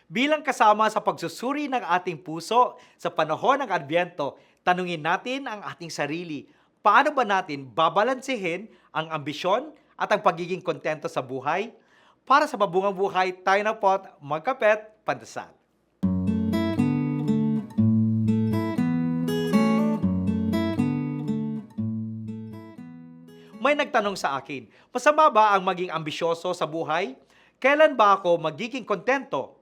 Bilang kasama sa pagsusuri ng ating puso sa panahon ng Adbyento, tanungin natin ang ating sarili. Paano ba natin babalansehin ang ambisyon at ang pagiging kontento sa buhay? Para sa mabungang buhay, tayo na po't magkapet, pandasal. May nagtanong sa akin, masama ba ang maging ambisyoso sa buhay? Kailan ba ako magiging kontento?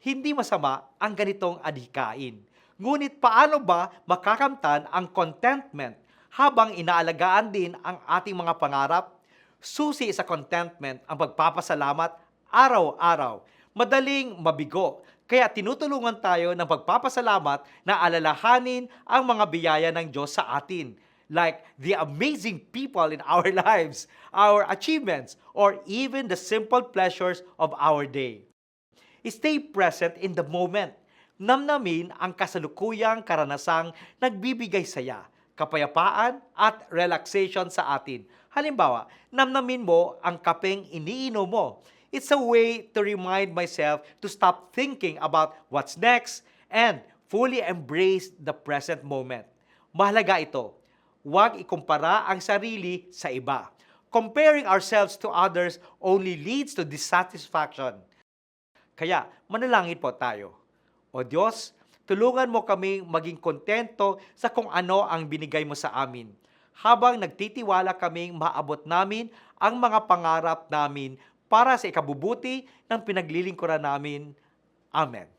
Hindi masama ang ganitong adhikain. Ngunit paano ba makakamtan ang contentment habang inaalagaan din ang ating mga pangarap? Susi sa contentment ang pagpapasalamat araw-araw. Madaling mabigo, kaya tinutulungan tayo ng pagpapasalamat na alalahanin ang mga biyaya ng Diyos sa atin, like the amazing people in our lives, our achievements, or even the simple pleasures of our day. Stay present in the moment. Namnamin ang kasalukuyang karanasang nagbibigay saya, kapayapaan at relaxation sa atin. Halimbawa, namnamin mo ang kapeng iniinom mo. It's a way to remind myself to stop thinking about what's next and fully embrace the present moment. Mahalaga ito. Huwag ikumpara ang sarili sa iba. Comparing ourselves to others only leads to dissatisfaction. Kaya, manalangin po tayo. O Diyos, tulungan mo kaming maging kontento sa kung ano ang binigay mo sa amin. Habang nagtitiwala kaming maabot namin ang mga pangarap namin para sa ikabubuti ng pinaglilingkuran namin. Amen.